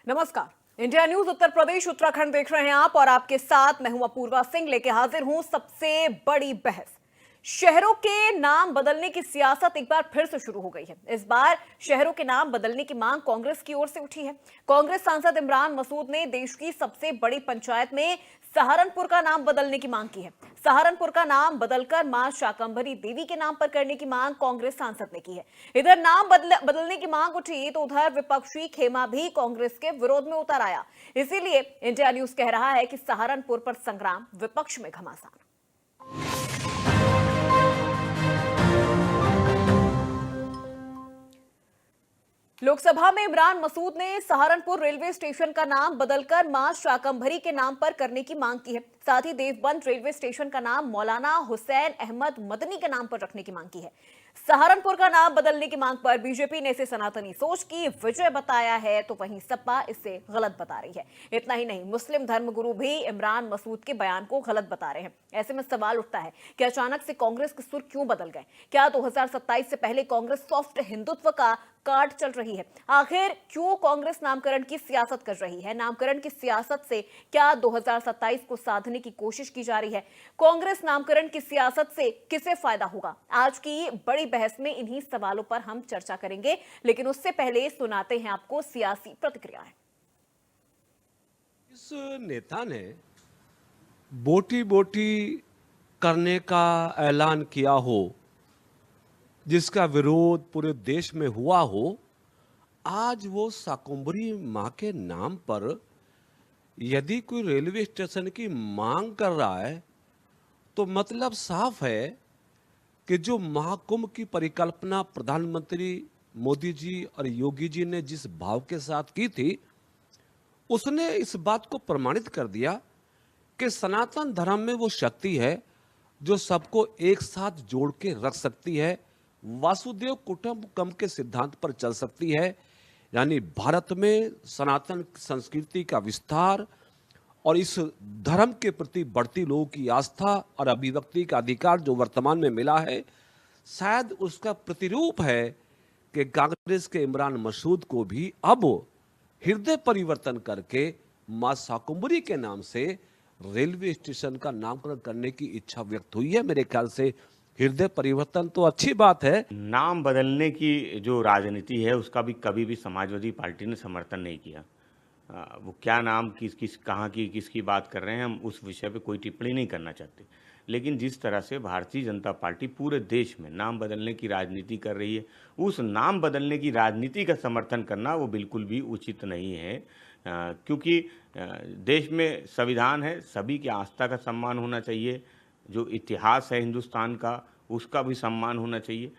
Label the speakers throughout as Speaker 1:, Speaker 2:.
Speaker 1: नमस्कार। India news Uttar Pradesh Uttarakhand देख रहे हैं आप और आपके साथ मैं हूं अपूर्वा सिंह लेके हाजिर हूं सबसे बड़ी बहस। शहरों के नाम बदलने की सियासत एक बार फिर से शुरू हो गई है। इस बार शहरों के नाम बदलने की मांग कांग्रेस की ओर से उठी है। कांग्रेस सांसद इमरान मसूद ने देश की सबसे बड़ी पंचायत में सहारनपुर का नाम बदलने की मांग की है। सहारनपुर का नाम बदलकर मां शाकंभरी देवी के नाम पर करने की मांग कांग्रेस सांसद ने की है। इधर नाम बदलने की मांग उठी तो उधर विपक्षी खेमा भी कांग्रेस के विरोध में उतर आया। इसीलिए इंडिया न्यूज कह रहा है कि सहारनपुर पर संग्राम विपक्ष में घमासान। लोकसभा में इमरान मसूद ने सहारनपुर रेलवे स्टेशन का नाम बदलकर मां शाकंभरी के नाम पर करने की मांग की है। साथ ही देवबंद रेलवे स्टेशन का नाम मौलाना हुसैन अहमद मदनी के नाम पर रखने की मांग की है। सहारनपुर का नाम बदलने की मांग पर बीजेपी ने इसे सनातनी सोच की विजय बताया है, तो वहीं सपा इसे गलत बता रही है। इतना ही नहीं, मुस्लिम धर्मगुरु भी इमरान मसूद के बयान को गलत बता रहे हैं। ऐसे में सवाल उठता है कि अचानक से कांग्रेस के सुर क्यों बदल गए? क्या 2027 से पहले कांग्रेस सॉफ्ट हिंदुत्व का कार्ड चल रही है? आखिर क्यों कांग्रेस नामकरण की सियासत कर रही है? नामकरण की सियासत से क्या 2027 को साधने की कोशिश की जा रही है? कांग्रेस नामकरण की सियासत से किसे फायदा होगा? आज की बड़ी बहस में इन्हीं सवालों पर हम चर्चा करेंगे, लेकिन उससे पहले सुनाते हैं आपको सियासी प्रतिक्रियाएं।
Speaker 2: इस नेता ने बोटी बोटी करने का ऐलान किया हो, जिसका विरोध पूरे देश में हुआ हो, आज वो शाकंभरी मां के नाम पर यदि कोई रेलवे स्टेशन की मांग कर रहा है तो मतलब साफ है कि जो महाकुंभ की परिकल्पना प्रधानमंत्री मोदी जी और योगी जी ने जिस भाव के साथ की थी, उसने इस बात को प्रमाणित कर दिया कि सनातन धर्म में वो शक्ति है जो सबको एक साथ जोड़ के रख सकती है, वासुदेव कुटुंबकम के सिद्धांत पर चल सकती है। यानी भारत में सनातन संस्कृति का विस्तार और इस धर्म के प्रति बढ़ती लोगों की आस्था और अभिव्यक्ति का अधिकार जो वर्तमान में मिला है, शायद उसका प्रतिरूप है कि कांग्रेस के इमरान मसूद को भी अब हृदय परिवर्तन करके मां शाकंभरी के नाम से रेलवे स्टेशन का नामकरण करने की इच्छा व्यक्त हुई है। मेरे ख्याल से हृदय परिवर्तन तो अच्छी बात है।
Speaker 3: नाम बदलने की जो राजनीति है उसका भी कभी भी समाजवादी पार्टी ने समर्थन नहीं किया। वो क्या नाम किस कहाँ की किसकी बात कर रहे हैं, हम उस विषय पे कोई टिप्पणी नहीं करना चाहते। लेकिन जिस तरह से भारतीय जनता पार्टी पूरे देश में नाम बदलने की राजनीति कर रही है, उस नाम बदलने की राजनीति का समर्थन करना वो बिल्कुल भी उचित नहीं है। क्योंकि देश में संविधान है, सभी की आस्था का सम्मान होना चाहिए, जो इतिहास है हिंदुस्तान का उसका भी सम्मान होना चाहिए।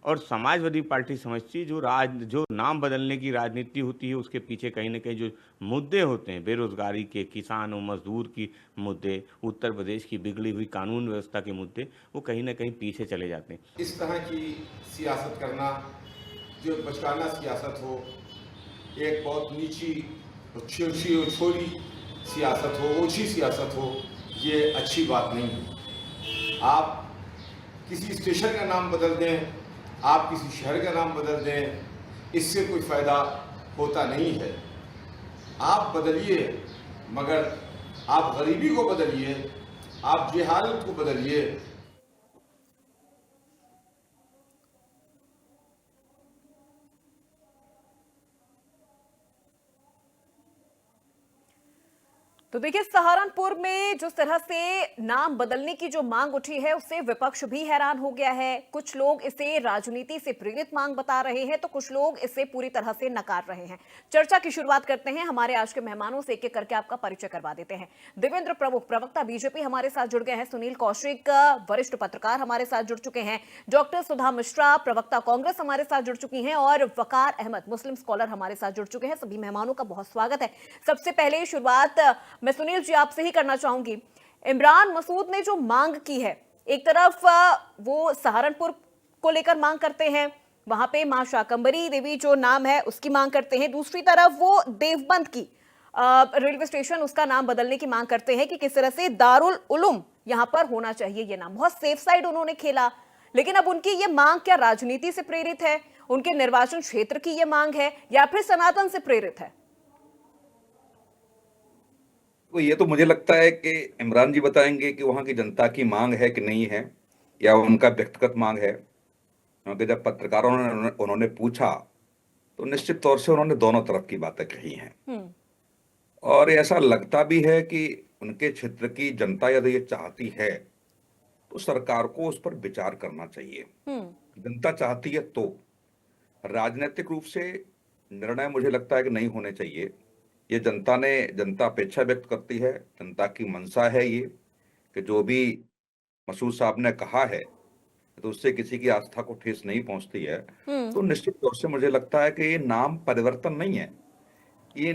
Speaker 3: और समाजवादी पार्टी समझती है जो नाम बदलने की राजनीति होती है उसके पीछे कहीं ना कहीं जो मुद्दे होते हैं, बेरोजगारी के, किसान और मजदूर की मुद्दे, उत्तर प्रदेश की बिगड़ी हुई कानून व्यवस्था के मुद्दे, वो कहीं ना कहीं पीछे चले जाते हैं।
Speaker 4: इस तरह की सियासत करना जो बचकाना सियासत हो, एक बहुत नीची छोरी सियासत हो, ओछी सियासत हो, ये अच्छी बात नहीं है। आप किसी स्टेशन का नाम बदल दें, आप किसी शहर का नाम बदल दें, इससे कोई फ़ायदा होता नहीं है। आप बदलिए, मगर आप गरीबी को बदलिए, आप जहालत को बदलिए।
Speaker 1: तो देखिए, सहारनपुर में जिस तरह से नाम बदलने की जो मांग उठी है उससे विपक्ष भी हैरान हो गया है। कुछ लोग इसे राजनीति से प्रेरित मांग बता रहे हैं तो कुछ लोग इसे पूरी तरह से नकार रहे हैं। चर्चा की शुरुआत करते हैं। हमारे आज के मेहमानों से एक एक करके आपका परिचय करवा देते हैं। देवेंद्र प्रमुख, प्रवक्ता बीजेपी, हमारे साथ जुड़ गए हैं। सुनील कौशिक, वरिष्ठ पत्रकार, हमारे साथ जुड़ चुके हैं। डॉक्टर सुधा मिश्रा, प्रवक्ता कांग्रेस, हमारे साथ जुड़ चुकी हैं। और वकार अहमद, मुस्लिम स्कॉलर, हमारे साथ जुड़ चुके हैं। सभी मेहमानों का बहुत स्वागत है। सबसे पहले शुरुआत मैं सुनील जी आपसे ही करना चाहूंगी। इमरान मसूद ने जो मांग की है, एक तरफ वो सहारनपुर को लेकर मांग करते हैं, वहां पे मां शाकंभरी देवी जो नाम है उसकी मांग करते हैं, दूसरी तरफ वो देवबंद की रेलवे स्टेशन उसका नाम बदलने की मांग करते हैं कि किस तरह से दारुल उलूम यहां पर होना चाहिए। ये नाम बहुत सेफ साइड उन्होंने खेला। लेकिन अब उनकी ये मांग क्या राजनीति से प्रेरित है, उनके निर्वाचन क्षेत्र की ये मांग है, या फिर सनातन से प्रेरित है?
Speaker 5: तो ये तो मुझे लगता है कि इमरान जी बताएंगे कि वहां की जनता की मांग है कि नहीं है, या उनका व्यक्तिगत मांग है। क्योंकि जब पत्रकारों ने उन्होंने पूछा तो निश्चित तौर से उन्होंने दोनों तरफ की बातें कही हैं। और ऐसा लगता भी है कि उनके क्षेत्र की जनता यदि ये चाहती है तो सरकार को उस पर विचार करना चाहिए। जनता चाहती है तो राजनीतिक रूप से निर्णय मुझे लगता है कि नहीं होने चाहिए। ये जनता अपेक्षा व्यक्त करती है, जनता की मंशा है ये, कि जो भी मसूद साहब ने कहा है तो उससे किसी की आस्था को ठेस नहीं पहुंचती है। तो निश्चित तौर से मुझे लगता है कि ये नाम परिवर्तन नहीं है, ये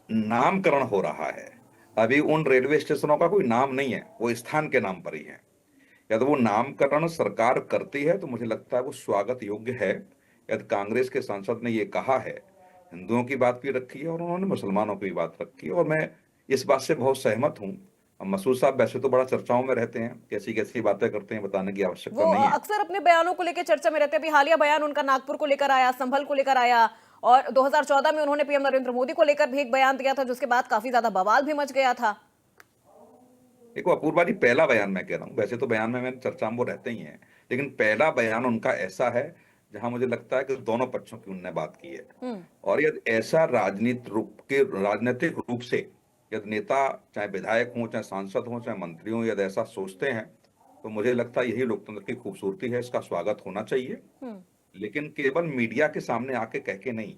Speaker 5: नामकरण हो रहा है। अभी उन रेलवे स्टेशनों का कोई नाम नहीं है, वो स्थान के नाम पर ही है। यदि वो नामकरण सरकार करती है तो मुझे लगता है वो स्वागत योग्य है। यदि कांग्रेस के सांसद ने ये कहा है, हिंदुओं की बात भी रखी है और उन्होंने मुसलमानों की भी बात रखी है, और मैं इस बात से बहुत सहमत हूँ। अब मसूद साहब वैसे तो बड़ा चर्चाओं में रहते हैं, कैसी कैसी बातें करते हैं, बताने की आवश्यकता
Speaker 1: वो
Speaker 5: नहीं है।
Speaker 1: अक्सर अपने बयानों को लेकर चर्चा में रहते हैं। अभी हालिया बयान उनका नागपुर को लेकर आया, संभल को लेकर आया, और 2014 में उन्होंने पीएम नरेंद्र मोदी को लेकर भी एक बयान दिया था, जिसके बाद काफी ज्यादा बवाल भी मच गया था।
Speaker 5: देखो अपूर्वा जी, पहला बयान मैं कह रहा हूँ, वैसे तो बयान में चर्चा में वो रहते ही हैं, लेकिन पहला बयान उनका ऐसा है जहां मुझे लगता है कि दोनों पक्षों की उनने बात की है। और यदि ऐसा राजनीतिक रूप से यदि नेता, चाहे विधायक हो, चाहे सांसद हो, चाहे मंत्री हो, यदि ऐसा सोचते हैं तो मुझे लगता है यही लोकतंत्र की खूबसूरती है, इसका स्वागत होना चाहिए। लेकिन केवल मीडिया के सामने आके कह के नहीं,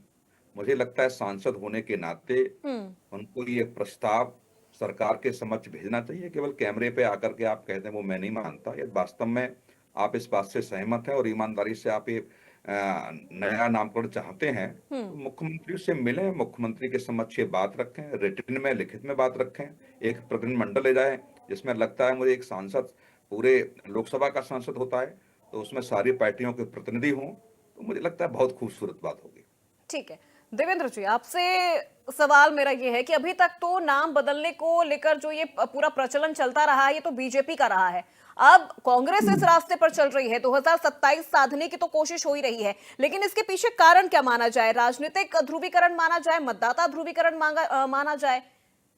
Speaker 5: मुझे लगता है सांसद होने के नाते उनको ये प्रस्ताव सरकार के समक्ष भेजना चाहिए। केवल कैमरे पे आकर के आप कहते हैं वो मैं नहीं मानता। यदि वास्तव में आप इस बात से सहमत हैं और ईमानदारी से आप ये नया नामकरण चाहते हैं तो मुख्यमंत्री से मिलें, मुख्यमंत्री के समक्ष ये बात रखें, रिटन में, लिखित में बात रखें, एक प्रतिनिधिमंडल ले जाएं, जिसमें लगता है मुझे एक सांसद पूरे लोकसभा का सांसद होता है तो उसमें सारी पार्टियों के प्रतिनिधि हों, तो मुझे लगता है बहुत खूबसूरत बात होगी।
Speaker 1: ठीक है देवेंद्र जी, आपसे सवाल मेरा ये है कि अभी तक तो नाम बदलने को लेकर जो ये पूरा प्रचलन चलता रहा है, ये तो बीजेपी का रहा है। अब कांग्रेस इस रास्ते पर चल रही है, 2027 साधने की तो कोशिश हो ही रही है, लेकिन इसके पीछे कारण क्या माना जाए? राजनीतिक ध्रुवीकरण माना जाए, मतदाता ध्रुवीकरण माना जाए,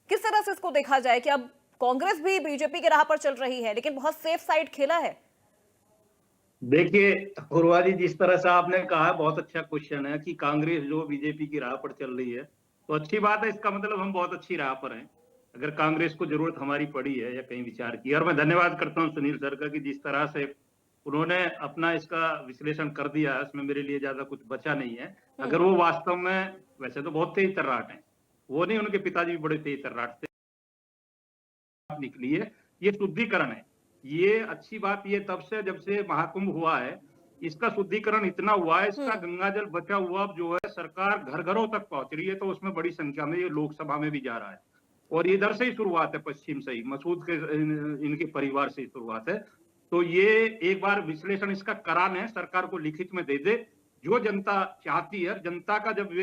Speaker 1: किस तरह से इसको देखा जाए कि अब कांग्रेस भी बीजेपी की राह पर चल रही है लेकिन बहुत सेफ साइड खेला है?
Speaker 6: देखिए अपूर्वा जी, जिस तरह से आपने कहा, बहुत अच्छा क्वेश्चन है कि कांग्रेस जो बीजेपी की राह पर चल रही है, तो अच्छी बात है। इसका मतलब हम बहुत अच्छी राह पर हैं, अगर कांग्रेस को जरूरत हमारी पड़ी है या कहीं विचार की। और मैं धन्यवाद करता हूं सुनील सर का कि जिस तरह से उन्होंने अपना इसका विश्लेषण कर दिया, इसमें मेरे लिए ज्यादा कुछ बचा नहीं है। अगर वो वास्तव में, वैसे तो बहुत तेज तर्राट है, वो नहीं, उनके पिताजी भी बड़े तेज तर्राट थे, निकली है, ये शुद्धिकरण है। ये अच्छी बात ये तब से जब से महाकुंभ हुआ है, इसका शुद्धिकरण इतना हुआ है, इसका गंगा जल बचा हुआ अब जो है सरकार घर घरों तक पहुंच रही है, तो उसमें बड़ी संख्या में ये लोकसभा में भी जा रहा है। और इधर से ही शुरुआत है, पश्चिम से ही, मसूद के इनके परिवार से ही शुरुआत है। तो ये एक बार विश्लेषण इसका करान है, सरकार को लिखित में दे दे, जो जनता चाहती है। जनता का जब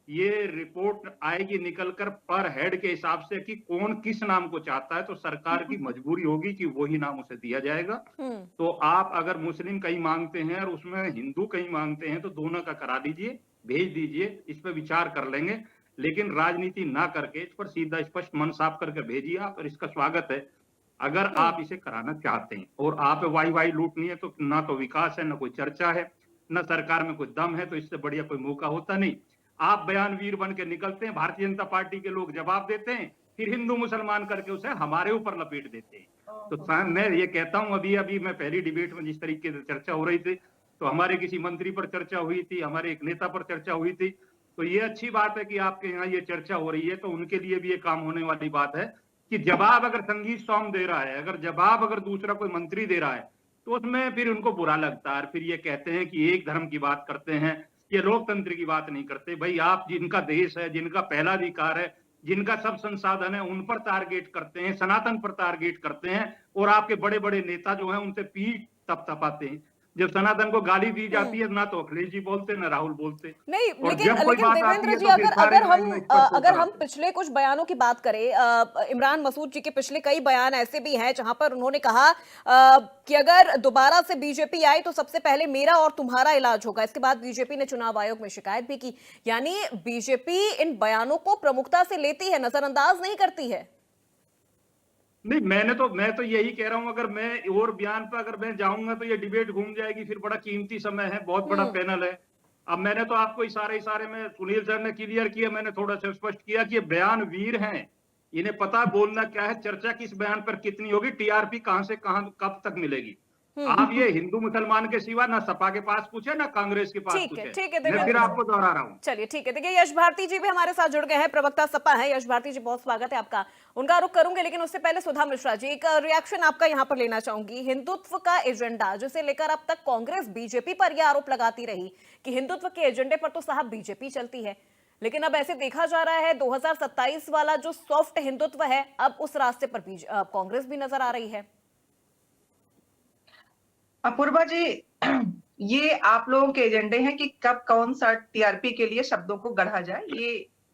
Speaker 6: ये रिपोर्ट आएगी निकलकर पर हेड के हिसाब से कि कौन किस नाम को चाहता है, तो सरकार की मजबूरी होगी कि वही नाम उसे दिया जाएगा। तो आप अगर मुस्लिम कहीं मांगते हैं और उसमें हिंदू कहीं मांगते हैं तो दोनों का करा दीजिए, भेज दीजिए, इस पर विचार कर लेंगे। लेकिन राजनीति ना करके इस पर सीधा स्पष्ट मन साफ करके भेजिए आप, और इसका स्वागत है अगर आप इसे कराना चाहते हैं। और आप वाई लूटनी है तो ना तो विकास है, ना कोई चर्चा है, ना सरकार में कोई दम है, तो इससे बढ़िया कोई मौका होता नहीं। आप बयानवीर बन के निकलते हैं, भारतीय जनता पार्टी के लोग जवाब देते हैं, फिर हिंदू मुसलमान करके उसे हमारे ऊपर लपेट देते हैं। तो मैं ये कहता हूं, अभी मैं पहली डिबेट में जिस तरीके से चर्चा हो रही थी, तो हमारे किसी मंत्री पर चर्चा हुई थी, हमारे एक नेता पर चर्चा हुई थी, तो ये अच्छी बात है कि आपके यहाँ ये चर्चा हो रही है, तो उनके लिए भी ये काम होने वाली बात है कि जवाब अगर संगीत सौम दे रहा है, अगर जवाब अगर दूसरा कोई मंत्री दे रहा है, तो उसमें फिर उनको बुरा लगता है, फिर ये कहते हैं कि एक धर्म की बात करते हैं, ये लोकतंत्र की बात नहीं करते। भाई आप जिनका देश है, जिनका पहला अधिकार है, जिनका सब संसाधन है, उन पर टारगेट करते हैं, सनातन पर टारगेट करते हैं, और आपके बड़े बड़े नेता जो हैं उनसे पीठ तपतपाते हैं। जब सनातन को गाली दी जाती है, ना तो अखिलेश जी बोलते, ना राहुल बोलते
Speaker 1: नहीं।
Speaker 6: और
Speaker 1: लेकिन
Speaker 6: जब कोई बात
Speaker 1: देवेंद्र
Speaker 6: आती
Speaker 1: जी,
Speaker 6: है तो फिर सारे
Speaker 1: अगर हम पिछले कुछ बयानों की बात करें, इमरान मसूद जी के पिछले कई बयान ऐसे भी हैं जहां पर उन्होंने कहा कि अगर दोबारा से बीजेपी आई तो सबसे पहले मेरा और तुम्हारा इलाज होगा। इसके बाद बीजेपी ने चुनाव आयोग में शिकायत भी की। यानी बीजेपी इन बयानों को प्रमुखता से लेती है, नजरअंदाज नहीं करती है।
Speaker 6: नहीं, मैं तो यही कह रहा हूं, अगर मैं और बयान पर अगर मैं जाऊंगा तो ये डिबेट घूम जाएगी, फिर बड़ा कीमती समय है, बहुत बड़ा पैनल है। अब मैंने तो आपको इशारे में सुनील सर ने क्लियर किया, मैंने थोड़ा सा स्पष्ट किया कि ये बयान वीर हैं, इन्हें पता है बोलना क्या है, चर्चा किस बयान पर कितनी होगी, टीआरपी कहां से कहां कब तक मिलेगी। आप ये हिंदू मुसलमान के सिवा ना सपा के पास पूछे ना कांग्रेस के पास
Speaker 1: ठीक है,
Speaker 6: पूछे।
Speaker 1: ठीक है,
Speaker 6: मैं
Speaker 1: देवेंद्र
Speaker 6: फिर
Speaker 1: जी।
Speaker 6: आपको दोहरा रहा हूँ।
Speaker 1: चलिए ठीक है, देखिए यश भारती जी भी हमारे साथ जुड़ गए हैं, प्रवक्ता सपा है। यश भारती जी, बहुत स्वागत है आपका, उनका रुख करूंगे, लेकिन उससे पहले सुधा मिश्रा जी, एक रिएक्शन आपका यहां पर लेना चाहूंगी। हिंदुत्व का एजेंडा जिसे लेकर अब तक कांग्रेस बीजेपी पर यह आरोप लगाती रही कि हिंदुत्व के एजेंडे पर तो साहब बीजेपी चलती है, लेकिन अब ऐसे देखा जा रहा है 2027 वाला जो सॉफ्ट हिंदुत्व है, अब उस रास्ते पर कांग्रेस भी नजर आ रही है।
Speaker 7: अपूर्वा जी, ये आप लोगों के एजेंडे हैं कि कब कौन सा टीआरपी के लिए शब्दों को गढ़ा जाए। ये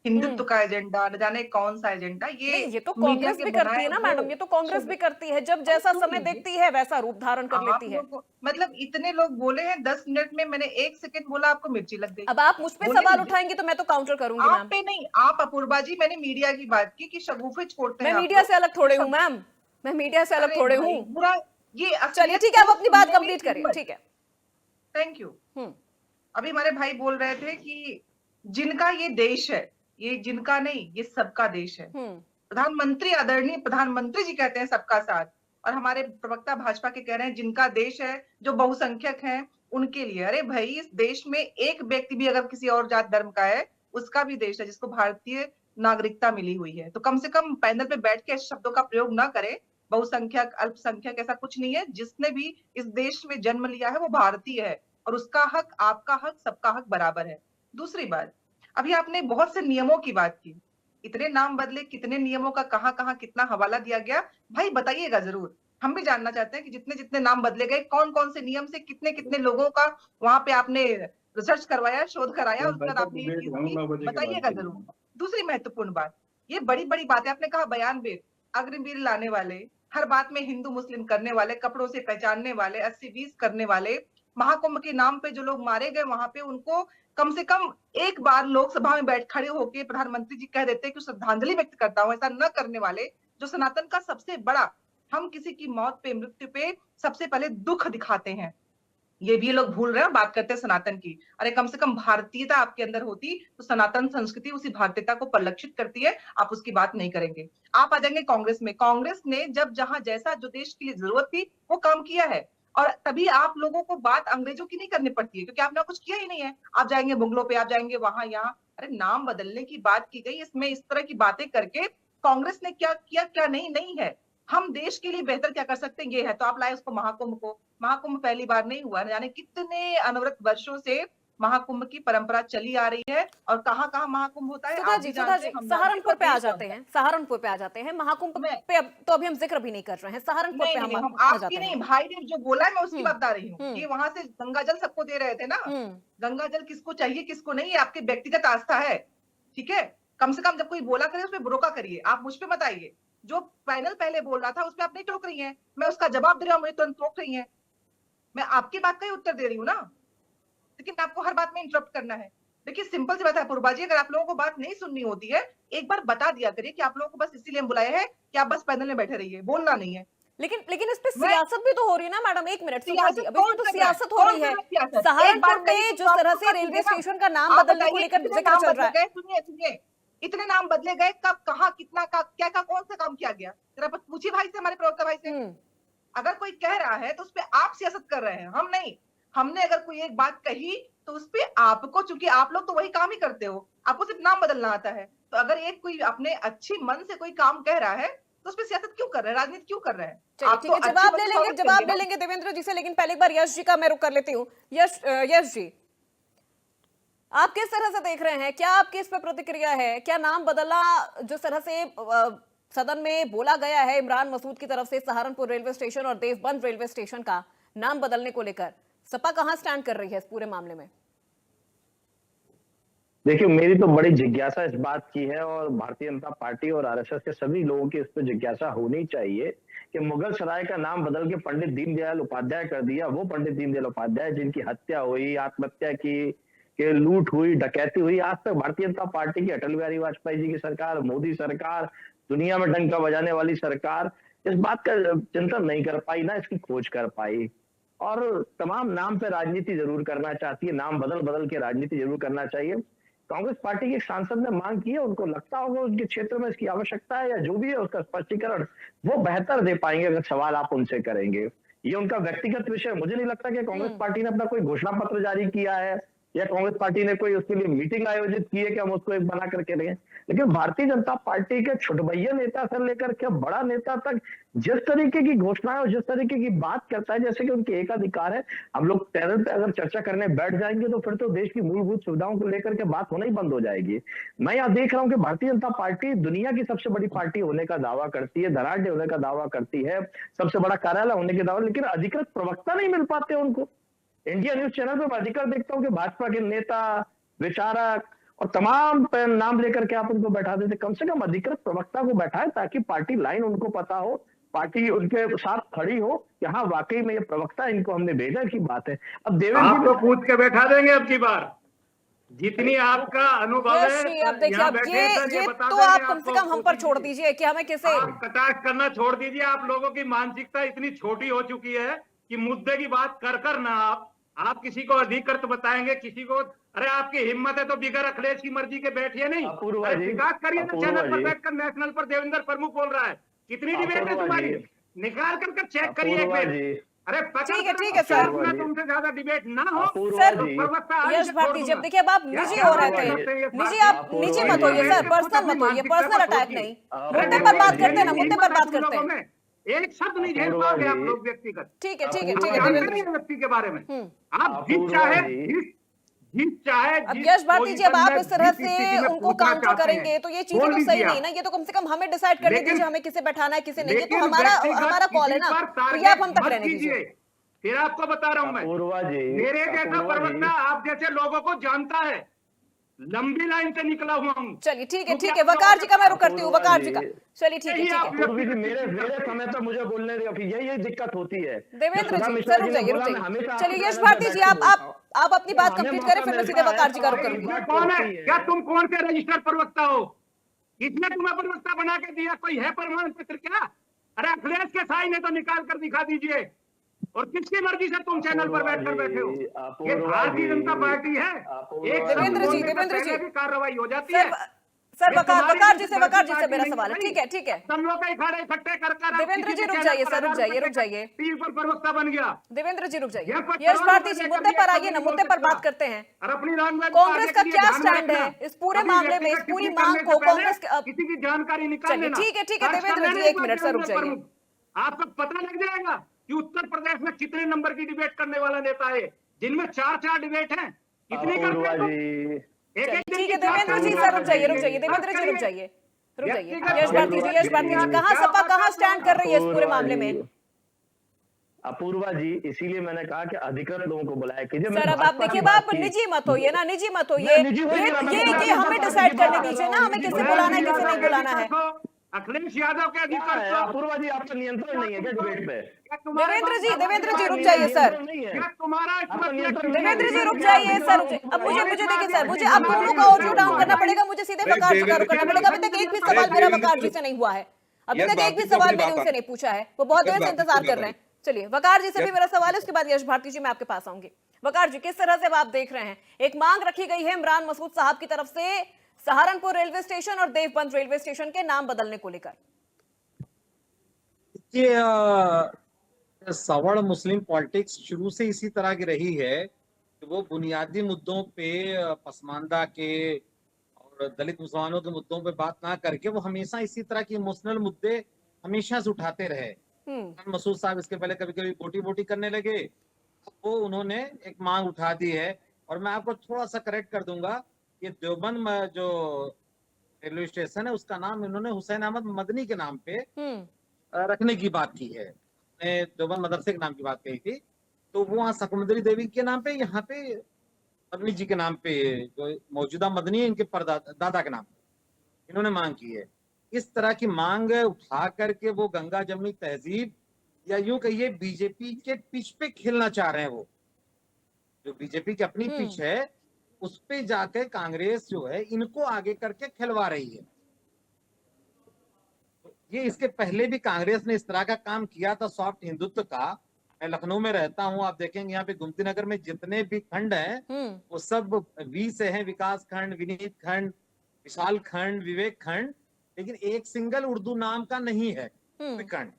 Speaker 7: हिंदुत्व का एजेंडा, न जाने कौन सा एजेंडा,
Speaker 1: नहीं, ये तो
Speaker 7: मीडिया
Speaker 1: कांग्रेस
Speaker 7: के
Speaker 1: भी करती है ना मैडम, ये तो कांग्रेस भी करती है, जब जैसा समय देखती है वैसा रूप धारण कर लेती है।
Speaker 7: मतलब इतने लोग बोले हैं, 10 मिनट में मैंने 1 सेकंड बोला, आपको मिर्ची लग गई।
Speaker 1: अब आप मुझ पे सवाल उठाएंगी तो मैं तो काउंटर करूंगी
Speaker 7: आप
Speaker 1: मैम।
Speaker 7: पे नहीं, आप अपूर्वा जी, मैंने मीडिया की बात की कि शगुफे छोड़ते हैं
Speaker 1: मैं
Speaker 7: आप
Speaker 1: मीडिया
Speaker 7: लोग।
Speaker 1: से अलग थोड़े हूँ मैम, मैं मीडिया से अलग
Speaker 7: अरे
Speaker 1: थोड़े
Speaker 7: भाई,
Speaker 1: हूँ।
Speaker 7: बुरा ये
Speaker 1: चलिए ठीक है, आप अपनी बात कंप्लीट करिए, ठीक है।
Speaker 7: Thank you. अभी हमारे भाई बोल रहे थे कि जिनका ये देश है, ये जिनका नहीं, ये सबका देश है। प्रधानमंत्री, आदरणीय प्रधानमंत्री जी कहते हैं सबका साथ, और हमारे प्रवक्ता भाजपा के कह रहे हैं जिनका देश है, जो बहुसंख्यक हैं उनके लिए। अरे भाई, इस देश में एक व्यक्ति भी अगर किसी और जात धर्म का है, उसका भी देश है, जिसको भारतीय नागरिकता मिली हुई है। तो कम से कम पैनल पे बैठ के ऐसे शब्दों का प्रयोग ना करें। बहुसंख्यक, अल्पसंख्यक, ऐसा कुछ नहीं है। जिसने भी इस देश में जन्म लिया है वो भारतीय है, और उसका हक, आपका हक, सबका हक बराबर है। दूसरी बात, अभी आपने बहुत से नियमों की बात की, इतने नाम बदले, कितने नियमों का कहां कहां कितना हवाला दिया गया, भाई बताइएगा जरूर। हम भी जानना चाहते हैं कि जितने जितने नाम बदले गए, कौन कौन से नियम से कितने कितने लोगों का वहां पे आपने रिसर्च करवाया, शोध कराया, उसके बाद आपने ये चीज की, बताइएगा जरूर। दूसरी महत्वपूर्ण बात, ये बड़ी बड़ी बातें आपने कहा, बयानवीर, अग्निवीर लाने वाले, हर बात में हिंदू मुस्लिम करने वाले, कपड़ों से पहचानने वाले, 80-20 करने वाले, महाकुंभ के नाम पे जो लोग मारे गए वहां पे, उनको कम से कम एक बार लोकसभा में बैठ खड़े होके प्रधानमंत्री जी कह देते कि श्रद्धांजलि व्यक्त करता हूं, ऐसा न करने वाले, जो सनातन का सबसे बड़ा, हम किसी की मौत पे, मृत्यु पे सबसे पहले दुख दिखाते हैं, ये भी ये लोग भूल रहे हैं। बात करते हैं सनातन की। अरे कम से कम भारतीयता आपके अंदर होती तो सनातन संस्कृति उसी भारतीयता को परिलक्षित करती है, आप उसकी बात नहीं करेंगे। आप आ जाएंगे कांग्रेस में। कांग्रेस ने जब जहां जैसा जो देश के लिए जरूरत थी वो काम किया है, और तभी आप लोगों को बात अंग्रेजों की नहीं करनी पड़ती है, क्योंकि आपने कुछ किया ही नहीं है। आप जाएंगे बंगलों पे, आप जाएंगे वहां यहाँ, अरे नाम बदलने की बात की गई, इसमें इस तरह की बातें करके कांग्रेस ने क्या किया, क्या नहीं, नहीं है। हम देश के लिए बेहतर क्या कर सकते हैं, ये है। तो आप लाए उसको महाकुंभ को। महाकुंभ पहली बार नहीं हुआ, यानी कितने अनवरत वर्षों से महाकुंभ की परंपरा चली आ रही है, और कहां कहां महाकुंभ होता है।
Speaker 1: सुधा जी, सहारनपुर पे आ जाते हैं, सहारनपुर पे आ जाते हैं। महाकुंभ पे अब तो अभी हम जिक्र भी नहीं कर रहे हैं, सहारनपुर पे हम आ जाते हैं।
Speaker 7: नहीं, भाई ने जो बोला है मैं उसकी बात बता रही हूँ कि वहां से गंगा जल सबको दे रहे थे ना, गंगा जल किसको चाहिए किसको नहीं, आपकी व्यक्तिगत आस्था है, ठीक है। कम से कम जब कोई बोला करे उसमें ब्रोका करिए, आप मुझ पे मत आइए। जो पैनल पहले बोल रहा था उस पर आप नहीं टोक रही हैं, मैं उसका जवाब दे रहा हूँ, मुझे तुरंत टोक रही हैं। मैं आपकी बात का ही उत्तर दे रही हूँ ना, लेकिन आपको हर बात में इंटरप्ट करना है। देखिए सिंपल सी बात है अपूर्वा जी, अगर आप लोगों को बात नहीं सुननी होती है, एक बार बता दिया करिए कि आप लोगों को बस इसीलिए हम बुलाए हैं कि आप बस पैनल में बैठे रहिए, बोलना नहीं है।
Speaker 1: लेकिन इस पे सियासत भी तो हो रही है ना मैडम। एक मिनट सुधा जी, अब इसमें तो सियासत हो रही है। सहारनपुर में जिस तरह से रेलवे स्टेशन का नाम बदलने को लेकर जिक्र चल रहा है,
Speaker 7: सुनिए, इतने नाम बदले गए, कब, कहाँ, कितना, क्या कौन सा काम किया गया, जरा पूछिए भाई से, हमारे प्रवक्ता भाई से। अगर कोई कह रहा है तो उस पर आप सियासत कर रहे हैं, हम नहीं। हमने अगर कोई एक बात कही तो उस पर आपको, चूंकि आप लोग तो वही काम ही करते हो, आपको सिर्फ नाम बदलना आता है, तो अगर एक कोई अपने अच्छी मन से कोई काम कह रहा है तो उस पर सियासत क्यों कर रहे हैं, राजनीति क्यों कर रहे हैं? आप तो
Speaker 1: जवाब ले लेंगे देवेंद्र जी से, लेकिन पहले एक बार यश जी का मैं रुख कर लेती हूँ। यश जी, आप किस तरह से देख रहे हैं, क्या आपकी इस पर प्रतिक्रिया है? क्या नाम बदला जिस तरह से सदन में बोला गया है इमरान मसूद की तरफ से, सहारनपुर रेलवे स्टेशन और देवबंद रेलवे स्टेशन का नाम बदलने को लेकर सपा कहां स्टैंड कर रही है इस पूरे मामले में?
Speaker 8: देखिए, मेरी तो बड़ी जिज्ञासा इस बात की है, और भारतीय जनता पार्टी और आरएसएस के सभी लोगों की इस पर जिज्ञासा होनी चाहिए कि मुगल सराय का नाम बदल के पंडित दीनदयाल उपाध्याय कर दिया। वो पंडित दीनदयाल उपाध्याय जिनकी हत्या हुई, आत्महत्या की, के लूट हुई, डकैती हुई, आज तक भारतीय जनता पार्टी की, अटल बिहारी वाजपेयी जी की सरकार, मोदी सरकार, दुनिया में डंका बजाने वाली सरकार, इस बात का चिंतन नहीं कर पाई, ना इसकी खोज कर पाई, और तमाम नाम पे राजनीति जरूर करना चाहती है, नाम बदल बदल के राजनीति जरूर करना चाहिए। कांग्रेस पार्टी के एक सांसद ने मांग की है, उनको लगता होगा उनके क्षेत्र में इसकी आवश्यकता है या जो भी है उसका स्पष्टीकरण वो बेहतर दे पाएंगे अगर सवाल आप उनसे करेंगे। ये उनका व्यक्तिगत विषय है। मुझे नहीं लगता कि कांग्रेस पार्टी ने अपना कोई घोषणा पत्र जारी किया है या कांग्रेस पार्टी ने कोई उसके लिए मीटिंग आयोजित की है कि हम उसको एक बना करके दें। लेकिन भारतीय जनता पार्टी के छुटभैया नेता से लेकर के बड़ा नेता तक जिस तरीके की घोषणाएं और जिस तरीके की बात करता है, जैसे कि उनके एकाधिकार है, हम लोग चैनल पे अगर चर्चा करने बैठ जाएंगे तो फिर तो देश की मूलभूत सुविधाओं को लेकर के बात होना ही बंद हो जाएगी। मैं यहाँ देख रहा हूँ कि भारतीय जनता पार्टी दुनिया की सबसे बड़ी पार्टी होने का दावा करती है, धनाढ़ होने का दावा करती है, सबसे बड़ा कार्यालय होने के दावा, लेकिन अधिकृत प्रवक्ता नहीं मिल पाते उनको। इंडिया न्यूज चैनल पर मैं अधिकतर देखता हूँ कि भाजपा के नेता, विचारक और तमाम पे नाम लेकर के आप उनको बैठा देते। कम से कम अधिकृत प्रवक्ता को बैठाए ताकि पार्टी लाइन उनको पता हो, पार्टी उनके साथ खड़ी हो कि हाँ वाकई में ये प्रवक्ता इनको हमने भेजा की बात है। अब देवेंद्र
Speaker 6: आपको पूछ के बैठा देंगे अब की बार, जितनी आपका अनुभव है।
Speaker 1: यश जी, अब देखिए,
Speaker 6: यहाँ
Speaker 1: अब
Speaker 6: बैठे
Speaker 1: ये
Speaker 6: सर,
Speaker 1: ये
Speaker 6: बता
Speaker 1: तो
Speaker 6: देंगे
Speaker 1: आप कम से
Speaker 6: आपको
Speaker 1: कम हम पर छोड़ दीजिए कि हमें किसे
Speaker 6: आप कटाक्ष करना छोड़ दीजिए। आप लोगों की मानसिकता इतनी छोटी हो चुकी है कि मुद्दे की बात कर कर ना आप किसी को अधिकृत बताएंगे, किसी को। अरे आपकी हिम्मत है तो बिगर अखिलेश की मर्जी के बैठिए नहीं,
Speaker 8: अपूर्वा जी,
Speaker 6: विकास करिए ना।
Speaker 8: अपूर्वा
Speaker 6: चैनल पर
Speaker 8: जी,
Speaker 6: बैठकर नेशनल पर देवेंद्र प्रमुख बोल रहा है, कितनी डिबेट है
Speaker 8: अपूर्वा
Speaker 6: तुम्हारी,
Speaker 8: जी,
Speaker 6: निकाल कर चेक करिए एक
Speaker 8: अपूर्वा
Speaker 6: बार।
Speaker 8: जी,
Speaker 6: अरे
Speaker 1: ठीक है सर।
Speaker 6: में तुमसे ज्यादा डिबेट ना हो
Speaker 8: अपूर्वा
Speaker 1: सर,
Speaker 8: जी,
Speaker 1: यश भारती जी, अब देखिए अब आप निजी हो रहे थे, निजी आप निजी मत होइए सर, पर्सनल मत होइए, पर्सनल अटैक नहीं, मुद्दे पर बात करते हैं ना, मुद्दे पर बात करते हैं।
Speaker 6: एक शब्द नहीं झेल पाओगे आप लोग व्यक्तिगत।
Speaker 1: ठीक है
Speaker 6: जानते
Speaker 1: देवेंद्र
Speaker 6: नहीं
Speaker 1: जी।
Speaker 6: है व्यक्ति के बारे में। आप जीत
Speaker 8: अपूर्वा
Speaker 6: चाहे
Speaker 8: जी।
Speaker 6: जीत चाहे
Speaker 1: अब
Speaker 6: जिस
Speaker 1: यश भारती जी, अब
Speaker 6: पोजीशन
Speaker 1: आप
Speaker 6: में,
Speaker 1: इस तरह
Speaker 6: जिस
Speaker 1: से
Speaker 6: स्थिति में
Speaker 1: उनको
Speaker 6: पूछना
Speaker 1: काउंटर
Speaker 6: चाहते
Speaker 1: करेंगे
Speaker 6: हैं,
Speaker 1: तो ये चीजें
Speaker 6: बोल
Speaker 1: तो सही
Speaker 6: दीजिए
Speaker 1: नहीं
Speaker 6: आप।
Speaker 1: ना। ये तो कम से कम हमें डिसाइड करने
Speaker 6: लेकिन-
Speaker 1: दीजिए हमें किसे बैठाना है किसे नहीं। ये तो
Speaker 6: लेकिन
Speaker 1: हमारा
Speaker 6: व्यक्तिगत
Speaker 1: कॉल है
Speaker 6: किसी
Speaker 1: ना,
Speaker 6: पर
Speaker 1: तो ये आप हम
Speaker 6: टारगेट
Speaker 1: तक
Speaker 6: मत
Speaker 1: रहने दीजिए।
Speaker 6: कीजिए। फिर आपको बता रहा हूं मैं,
Speaker 8: अपूर्वा जी,
Speaker 6: मेरे जैसा
Speaker 8: अपूर्वा जी,
Speaker 6: प्रवक्ता आप जैसे लोगों को जानता है, लंबी लाइन से निकला हुआ हूं।
Speaker 1: चलिए ठीक है
Speaker 6: क्योंकि आप
Speaker 1: वकार जी का मैं रुक करती हूँ,
Speaker 8: अपूर्वा
Speaker 1: वकार जी का।
Speaker 8: जी,
Speaker 1: चलिए ठीक
Speaker 6: यही
Speaker 1: है
Speaker 6: आप
Speaker 8: अपूर्वी जी, मेरे
Speaker 6: व्यक्तिगत
Speaker 8: मेरे समय तो मुझे बोलने दे, अभी यही दिक्कत होती है।
Speaker 1: देवेंद्र
Speaker 8: सुधा
Speaker 1: जी
Speaker 8: मिश्रा
Speaker 1: सर रुक
Speaker 8: ने
Speaker 1: जाइए
Speaker 8: बोला, मैं हमेशा
Speaker 1: चलिए
Speaker 8: आपके
Speaker 1: यश
Speaker 8: चैनल
Speaker 1: भारती
Speaker 8: पे
Speaker 1: जी,
Speaker 8: बैठ के बोलता हूं।
Speaker 1: आप अपनी बात
Speaker 8: हमें
Speaker 1: कंप्लीट
Speaker 8: मौका
Speaker 1: करें, फिर मैं
Speaker 8: मिलता
Speaker 1: सीधे
Speaker 8: है,
Speaker 1: वकार जी का रुक
Speaker 8: और एक
Speaker 1: करूंगी।
Speaker 8: बात
Speaker 6: कौन है?
Speaker 8: होती है।
Speaker 6: क्या तुम कौन से रजिस्टर्ड प्रवक्ता हो? किसने तुम्हें प्रवक्ता बना के दिया? कोई है प्रमाण पत्र क्या? अरे अखिलेश के साइन है तो निकाल कर दिखा दीजिए। और किसकी मर्जी से तुम चैनल पर बैठकर बैठे हो? ये भारतीय जनता पार्टी है। एक
Speaker 1: देवेंद्र जी,
Speaker 6: शब्द बोलने से
Speaker 1: देवेंद्र जी।
Speaker 6: पहले भी कार्रवाई हो जाती है।
Speaker 1: सर
Speaker 6: ये
Speaker 1: वकार
Speaker 6: तुम्हारी
Speaker 1: जी से
Speaker 6: पार्टी
Speaker 1: मेरा
Speaker 6: नहीं
Speaker 1: सवाल है।
Speaker 6: भाई।
Speaker 1: ठीक है
Speaker 6: सब लोग का इकट्ठे इकट्ठे कर कर
Speaker 1: देवेंद्र जी रुक जाइए सर, रुक जाइए
Speaker 6: टीवी पर प्रवक्ता बन गया।
Speaker 1: देवेंद्र जी रुक जाइए।
Speaker 6: ये पर
Speaker 1: यश
Speaker 6: करोड़
Speaker 1: भारती
Speaker 6: रुपए
Speaker 1: जी
Speaker 6: लेकर
Speaker 1: मुद्दे
Speaker 6: भी
Speaker 1: पर
Speaker 6: एक
Speaker 1: आइए
Speaker 6: शब्द
Speaker 1: ना,
Speaker 6: नहीं
Speaker 1: मुद्दे
Speaker 6: बोल
Speaker 1: पर
Speaker 6: सकता।
Speaker 1: बात करते हैं।
Speaker 6: और अपनी लैंग्वेज
Speaker 1: कांग्रेस का क्या स्टैंड है इस पूरे मामले में, इस पूरी मांग को कांग्रेस
Speaker 6: किसी की जानकारी निकाल
Speaker 1: चलिए
Speaker 6: लेना।
Speaker 1: ठीक है देवेंद्र जी, एक मिनट सर रुक जाइए।
Speaker 6: आपको पता लग जाएगा कि उत्तर प्रदेश में कितने नंबर की डिबेट करने वाला नेता है, जिनमें 4-4 डिबेट हैं। कितनी करते
Speaker 8: अपूर्वा
Speaker 6: हैं तुम?
Speaker 8: जी,
Speaker 6: एक
Speaker 1: ठीक है देवेंद्र जी सर रुक जाइए देवेंद्र जी रुक जाइए यश भारती जी कहाँ सपा कहाँ स्टैंड कर रही है इस पूरे मामले में?
Speaker 8: अपूर्वा जी, इसीलिए मैंने कहा कि अधिकृत लोगों को बुलाया कीजिए।
Speaker 1: सर अब आप देखिए, आप निजी मत होइए ना, निजी मत होइए। ये हमें डिसाइड करने दीजिए ना, हमें किसे बुलाना है किसे नहीं बुलाना है।
Speaker 6: अखिलेश यादव के अधिकार
Speaker 8: अपूर्वा जी, आपका नियंत्रण नहीं है क्या डिबेट पे?
Speaker 1: देवेंद्र जी रुक जाइए सर।
Speaker 6: तुम्हारा
Speaker 1: देवेंद्र जी रुक जाइए सर। अब मुझे देखिए सर, मुझे अब दोनों का ऑडियो डाउन करना पड़ेगा, मुझे सीधे वकार जी का रुख करना पड़ेगा। अभी तक एक भी सवाल मेरा वकार जी से नहीं हुआ है, अभी तक एक भी सवाल मैंने उनसे नहीं पूछा है, वो बहुत देर से इंतजार कर रहे हैं। चलिए वकार जी से भी मेरा सवाल है, उसके बाद यश भारती जी मैं आपके पास आऊंगी। वकार जी, किस तरह से अब आप देख रहे हैं, एक मांग रखी गई है इमरान मसूद साहब की तरफ से सहारनपुर रेलवे स्टेशन और देवबंद रेलवे स्टेशन के नाम बदलने को लेकर?
Speaker 9: सवर्ण मुस्लिम पॉलिटिक्स शुरू से इसी तरह की रही है कि वो बुनियादी मुद्दों पे, पसमानदा के और दलित मुसलमानों के मुद्दों पे बात ना करके वो हमेशा इसी तरह के इमोशनल मुद्दे हमेशा से उठाते रहे। मसूद साहब इसके पहले कभी कभी बोटी बोटी करने लगे, वो उन्होंने एक मांग उठा दी है। और मैं आपको थोड़ा सा करेक्ट कर दूंगा, ये देवबंद जो रेलवे स्टेशन है उसका नाम इन्होंने हुसैन अहमद मदनी के नाम पे रखने की बात की है। देवबंद मदरसे के नाम की बात कही थी, तो वो वहाँ सकुंदरी देवी के नाम पे, यहाँ पे मदनी जी के नाम पे, जो मौजूदा मदनी है इनके दादा के नाम पे इन्होंने मांग की है। इस तरह की मांग उठा करके वो गंगा जमनी तहजीब, या यूं कहिए बीजेपी के पिच पे खेलना चाह रहे हैं। वो जो बीजेपी की अपनी पिच है उस पे जाकर कांग्रेस जो है इनको आगे करके खिलवा रही है। ये इसके पहले भी कांग्रेस ने इस तरह का काम किया था सॉफ्ट हिंदुत्व का। मैं लखनऊ में रहता हूँ, आप देखेंगे यहाँ पे गोमती नगर में जितने भी खंड हैं वो सब वी से हैं, विकास खंड, विनीत खंड, विशाल खंड, विवेक खंड, लेकिन एक सिंगल उर्दू नाम का नहीं है कोई खंड।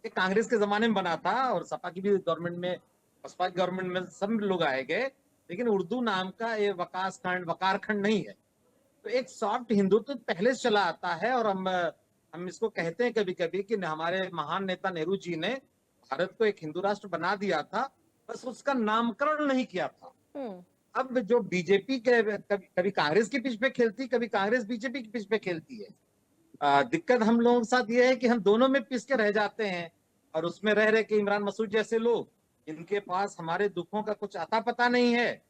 Speaker 9: ये कांग्रेस के जमाने में बना था और सपा की भी गवर्नमेंट में, बसपा की गवर्नमेंट में सब लोग आए गए, लेकिन उर्दू नाम का ये वकास खंड, वकार खंड नहीं है। तो एक सॉफ्ट हिंदुत्व पहले से चला आता है और हम इसको कहते हैं कभी कभी कि हमारे महान नेता नेहरू जी ने भारत को एक हिंदू राष्ट्र बना दिया था, बस उसका नामकरण नहीं किया था। अब जो बीजेपी के कभी कांग्रेस के पिच पे खेलती, कभी कांग्रेस बीजेपी के पिच पे खेलती है। दिक्कत हम लोगों के साथ ये है कि हम दोनों में पिस के रह जाते हैं और उसमें रह रहे कि इमरान मसूद जैसे लोग, इनके पास हमारे दुखों का कुछ अता पता नहीं है,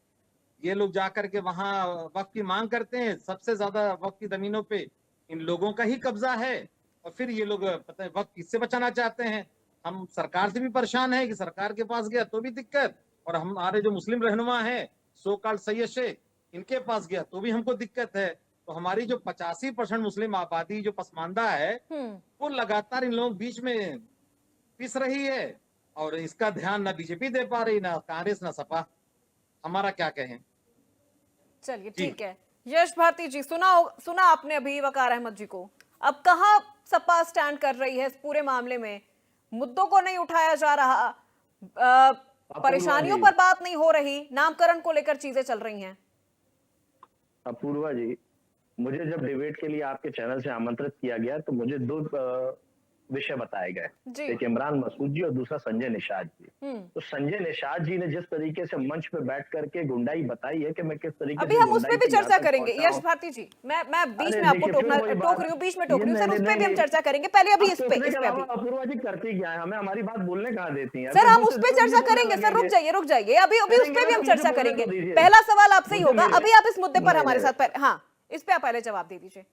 Speaker 9: ये लोग जाकर के वहां वक्फ की मांग करते हैं, सबसे ज्यादा वक्फ की जमीनों पे इन लोगों का ही कब्जा है, और फिर ये लोग पता है वक्त किससे बचाना चाहते हैं। हम सरकार से भी परेशान है कि सरकार के पास गया तो भी दिक्कत, और हमारे जो मुस्लिम रहनुमा है सो कॉल्ड सैयद शेख, इनके पास गया तो भी हमको दिक्कत है। तो हमारी जो 85% मुस्लिम आबादी जो पसमानदा है वो लगातार इन लोगों के बीच में पिस रही है, और इसका ध्यान ना बीजेपी दे पा रही, ना कांग्रेस, ना सपा। हमारा क्या कहें।
Speaker 1: चलिए ठीक है। यश भारती जी, सुना आपने अभी वकार अहमद जी को। अब कहाँ सपा स्टैंड कर रही है इस पूरे मामले में? मुद्दों को नहीं उठाया जा रहा, परेशानियों पर बात नहीं हो रही, नामकरण को लेकर चीजें चल रही हैं।
Speaker 8: अपूर्वा जी, मुझे जब डिबेट के लिए आपके चैनल से आमंत्रित किया गया तो मुझे दो विषय बताए गए, एक इमरान मसूद जी और दूसरा संजय निषाद जी। तो संजय निषाद जी ने जिस तरीके से मंच पे बैठ करके गुंडाई बताई है कि मैं किस तरीके
Speaker 1: अभी हम उस पे भी चर्चा करेंगे। यश भारती जी, मैं बीच में आपको टोक रही हूँ, बीच में टोक रही हूँ सर, उस पे भी हम चर्चा करेंगे। पहले अभी इस पे अभी
Speaker 8: अपूर्वा जी करती क्या है, हमें हमारी बात बोलने कहाँ देती है
Speaker 1: सर? हम उस पे चर्चा करेंगे सर, रुक जाइए, अभी उस पे भी हम चर्चा करेंगे। पहला सवाल आपसे ही होगा, अभी आप इस मुद्दे पर हमारे साथ, हाँ इस पे आप पहले जवाब दे दीजिए।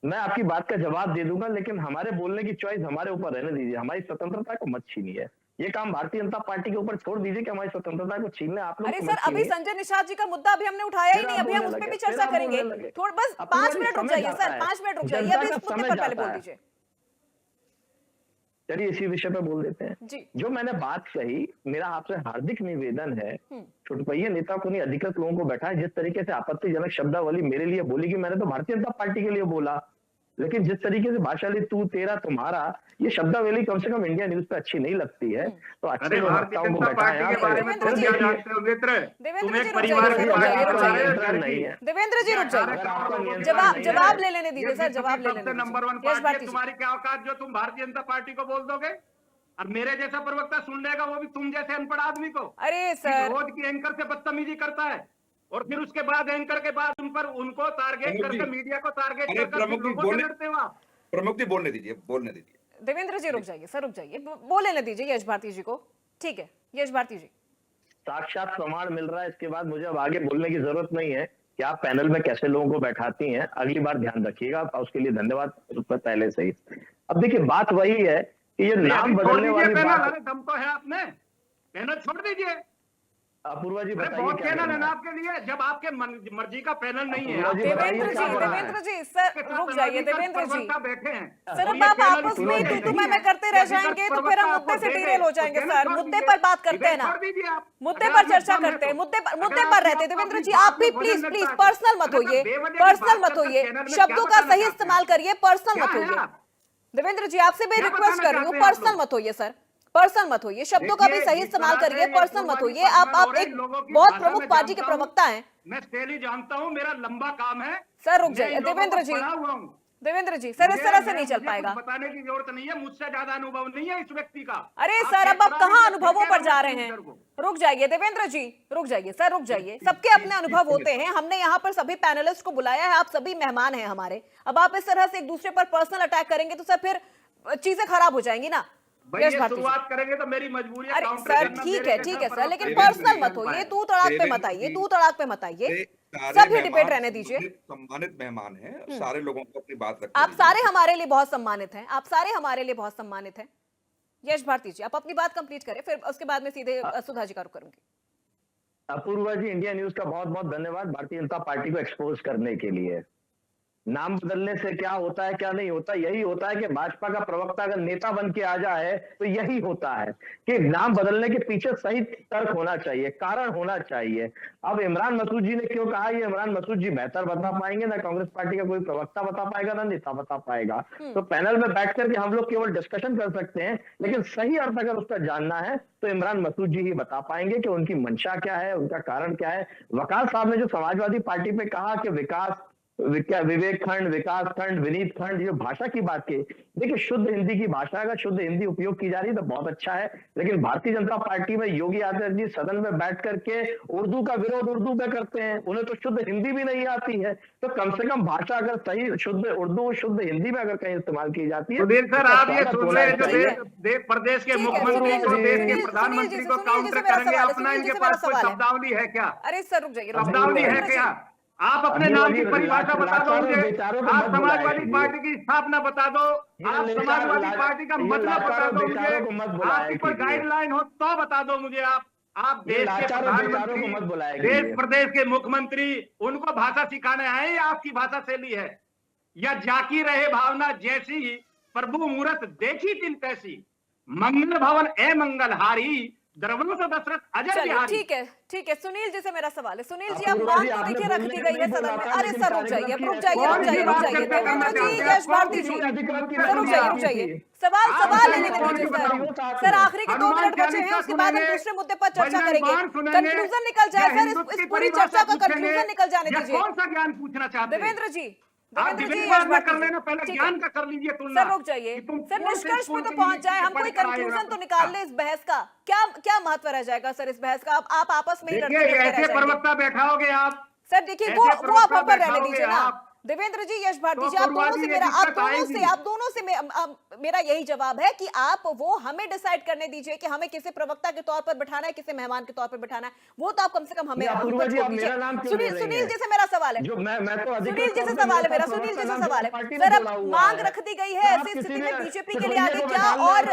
Speaker 8: मैं आपकी बात का जवाब दे दूंगा, लेकिन हमारे बोलने की चॉइस हमारे ऊपर रहने दीजिए, हमारी स्वतंत्रता को मत छीनिए। ये काम भारतीय जनता पार्टी के ऊपर छोड़ दीजिए कि हमारी स्वतंत्रता को छीनने आप लोग।
Speaker 1: अरे सर, अभी संजय निषाद जी का मुद्दा अभी हमने उठाया ही नहीं, अभी हम उस पर भी चर्चा करेंगे। थोड़ा बस 5 मिनट रुक जाइए सर, 5 मिनट रुक जाइए, अभी इस मुद्दे पर पहले बोल दीजिए।
Speaker 8: चलिए इसी विषय पे बोल देते हैं
Speaker 1: जी।
Speaker 8: जो मैंने बात कही, मेरा आपसे हार्दिक निवेदन है, छुटपैया नेता को नहीं, अधिकृत लोगों को बैठा है। जिस तरीके से आपत्तिजनक शब्दावली मेरे लिए बोली कि मैंने तो भारतीय जनता पार्टी के लिए बोला, लेकिन जिस तरीके से भाषाली तू तेरा तुम्हारा, ये शब्दावली कम से कम इंडिया न्यूज पे अच्छी नहीं लगती है। तो अच्छे वक्ताओं को बैठाएं।
Speaker 1: देवेंद्र जी रुक जाइए, जवाब ले लेने दीजिए सर, जवाब ले लेने
Speaker 6: नंबर 1 पार्टी, तुम्हारी क्या औकात जो तुम भारतीय जनता पार्टी को बोल दोगे? और मेरे जैसा प्रवक्ता सुन लेगा, वो भी तुम जैसे अनपढ़ आदमी को।
Speaker 1: अरे सर,
Speaker 6: रोज की एंकर से बदतमीजी करता है, और फिर उसके बाद एंकर के बाद उनको टारगेट करके, मीडिया को टारगेट करके लोगों से लड़ते हो आप।
Speaker 5: प्रमुख जी बोलने दीजिए।
Speaker 1: देवेंद्र जी रुक जाइए सर, रुक जाइए, बोलने दीजिए यश भारती जी को। ठीक है यश भारती जी,
Speaker 8: साक्षात प्रमाण मिल रहा है, इसके बाद मुझे अब आगे बोलने की जरूरत नहीं है कि आप पैनल में कैसे लोगों को बैठाती हैं। अगली बार ध्यान रखिएगा, उसके लिए धन्यवाद पहले से ही। अब देखिए बात वही है कि ये नाम बदलने वाली बात,
Speaker 6: दम तो है आपने, पैनल छोड़ दीजिए।
Speaker 8: अपूर्वा जी बताइए
Speaker 6: बहुत
Speaker 8: क्या
Speaker 6: पैनल
Speaker 8: करना
Speaker 6: है ना
Speaker 8: है?
Speaker 6: आपके लिए, जब आपके मर्जी का पैनल नहीं है।
Speaker 1: देवेंद्र जी सर रुक जाइए, देवेंद्र जी
Speaker 6: बैठे हैं
Speaker 1: सर, अब आप आपस में तू मैं करते रह जाएंगे तो फिर हम मुद्दे से डिरेल हो जाएंगे सर। मुद्दे पर बात करते हैं ना, मुद्दे पर चर्चा करते हैं, मुद्दे पर रहते हैं। देवेंद्र जी आप भी प्लीज पर्सनल मत होइए, शब्दों का सही इस्तेमाल करिए, पर्सनल मत होइए। देवेंद्र जी आपसे भी रिक्वेस्ट कर रही हूँ, पर्सनल मत होइए सर, पर्सनल मत होइए, शब्दों का भी सही इस्तेमाल करिए, पर्सनल मत होइए। आप एक बहुत प्रमुख पार्टी के प्रवक्ता हैं।
Speaker 6: मैं स्टेली जानता हूँ, मेरा लंबा काम है
Speaker 1: सर। रुक जाइए देवेंद्र जी सर, इस तरह से नहीं चल पाएगा।
Speaker 6: बताने की जरूरत नहीं है, मुझसे ज्यादा अनुभव नहीं है इस व्यक्ति का।
Speaker 1: अरे सर अब आप कहाँ अनुभवों पर जा रहे हैं? रुक जाइए देवेंद्र जी, रुक जाइए सर, रुक जाइए। सबके अपने अनुभव होते हैं, हमने यहाँ पर सभी पैनलिस्ट को बुलाया है, आप सभी मेहमान हैं हमारे। अब आप इस तरह से एक दूसरे पर पर्सनल अटैक करेंगे तो सर फिर चीजें खराब हो जाएंगी ना।
Speaker 6: शुरुआत करेंगे तो मेरी मजबूरी है।
Speaker 1: अरे सर ठीक है सर, लेकिन पर्सनल मत होइए, तू तड़ाक पे मत आइए, सभी डिबेट रहने दीजिए।
Speaker 5: सम्मानित मेहमान हैं, सारे लोगों को अपनी बात रखनी।
Speaker 1: आप सारे हमारे लिए बहुत सम्मानित हैं, आप सारे हमारे लिए बहुत सम्मानित हैं। यश भारती जी आप अपनी बात कंप्लीट करें, फिर उसके बाद में सीधे सुधा जी का रुख करूंगी।
Speaker 8: अपूर्वा जी, इंडिया न्यूज का बहुत बहुत धन्यवाद भारतीय जनता पार्टी को एक्सपोज करने के लिए। नाम बदलने से क्या होता है क्या नहीं होता, यही होता है कि भाजपा का प्रवक्ता अगर नेता बन के आ जाए तो यही होता है कि नाम बदलने के पीछे सही तर्क होना चाहिए, कारण होना चाहिए। अब इमरान मसूद जी ने क्यों कहा, ये इमरान मसूद जी बेहतर बता पाएंगे, ना कांग्रेस पार्टी का कोई प्रवक्ता बता पाएगा, ना नेता बता पाएगा। तो पैनल में बैठ करके हम लोग केवल डिस्कशन कर सकते हैं, लेकिन सही अर्थ अगर उसका जानना है तो इमरान मसूद जी ही बता पाएंगे कि उनकी मंशा क्या है, उनका कारण क्या है। वकास साहब ने जो समाजवादी पार्टी पे कहा कि विकास, विवेक खंड, विकास खंड, विनीत खंड, ये भाषा की बात की, देखिए शुद्ध हिंदी की भाषा, अगर शुद्ध हिंदी उपयोग की जा रही है तो बहुत अच्छा है, लेकिन भारतीय जनता पार्टी में योगी आदित्यनाथ जी सदन में बैठ करके उर्दू का विरोध उर्दू में करते हैं, उन्हें तो शुद्ध हिंदी भी नहीं आती है। तो कम से कम भाषा अगर सही शुद्ध उर्दू शुद्ध हिंदी में अगर कहीं इस्तेमाल की जाती है,
Speaker 6: सुधीर सर, आप ये सुन रहे हैं जो प्रदेश के मुख्यमंत्री को, देश के प्रधानमंत्री को काउंटर करेंगे, अपना इनके पास कोई शब्दावली है क्या?
Speaker 1: अरे सर रुक जाइए,
Speaker 6: शब्दावली है क्या? आप अपने नाम की परिभाषा बता दो मुझे, आप समाजवादी पार्टी की स्थापना बता दो, आप समाजवादी पार्टी का मतलब बता दो मुझे, आपकी कोई गाइडलाइन हो तो बता दो मुझे। आप देश के प्रधानमंत्री, देश प्रदेश के मुख्यमंत्री, उनको भाषा सिखाने आए या आपकी भाषा शैली है, या जाकी रहे भावना जैसी प्रभु मूरत देखी तिन तैसी, मंगल भवन ए मंगलहारी, द्रवण से दशरथ अजर बिहारी।
Speaker 1: ठीक है सुनील जी से मेरा सवाल है। सुनील जी, आप मांग तो देखिए रख दी गई है सदन में। अरे सर रुक जाइए देवेंद्र जी, यश भारती जी, सर रुक जाइए, सवाल लेने दीजिए सर। आखिरी के 2 मिनट बचे हैं, उसके बाद हम दूसरे मुद्दे पर चर्चा करेंगे। कंक्लूजन निकल जाए सर, इस पूरी चर्चा का कंक्लूजन निकल जाने दीजिए।
Speaker 6: कौन सा ज्ञान पूछना चाहते हैं
Speaker 1: देवेंद्र जी?
Speaker 6: आप डिबेट कर लेना, पहले ज्ञान का कर लीजिए तुलना।
Speaker 1: सर रुक जाइए सर, निष्कर्ष पे तो पहुंच जाए, हम कोई कंक्लूजन तो निकाल ले इस बहस का। क्या महत्व रह जाएगा सर इस बहस का? आप आपस में ही लड़ते रह
Speaker 6: ऐसे
Speaker 1: जाएंगे।
Speaker 6: प्रवक्ता बैठा होगे आप
Speaker 1: सर देखिए, वो आप हम पर रहने दीजिए ना। देवेंद्र जी, यश भारती जी, आप दोनों से मेरा यही जवाब है कि आप वो हमें डिसाइड करने दीजिए कि हमें किसे प्रवक्ता के तौर पर बैठाना है, किसे मेहमान के तौर पर बैठाना है, वो तो आप कम से कम हमें सुनील जी से मेरा सवाल है, सुनील जी से सवाल है मेरा, सुनील जी से सवाल है सर। अब मांग रख दी गई है, ऐसी स्थिति में बीजेपी के लिए आगे क्या? और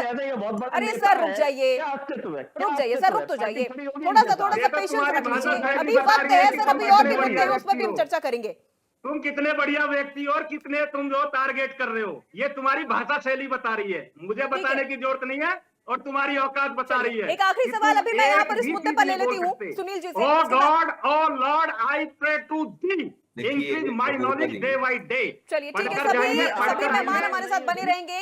Speaker 1: अरे सर रुक जाइए सर, रुक तो जाइए, थोड़ा सा पेशेंस रख लीजिए, अभी वक्त है सर, अभी और भी मुद्दे हैं, उस पर भी हम चर्चा करेंगे।
Speaker 6: तुम कितने बढ़िया व्यक्ति और कितने तुम जो टारगेट कर रहे हो, ये तुम्हारी भाषा शैली बता रही है, मुझे बताने की जरूरत नहीं है, और तुम्हारी औकात बता रही है।
Speaker 1: एक आखिरी सवाल अभी मैं यहाँ पर इस मुद्दे पर ले लेती हूँ सुनील जी से।
Speaker 6: Oh God, oh Lord, I pray to thee, increase my knowledge day by day.
Speaker 1: चलिए ठीक है, सभी मेहमान हमारे साथ बने रहेंगे।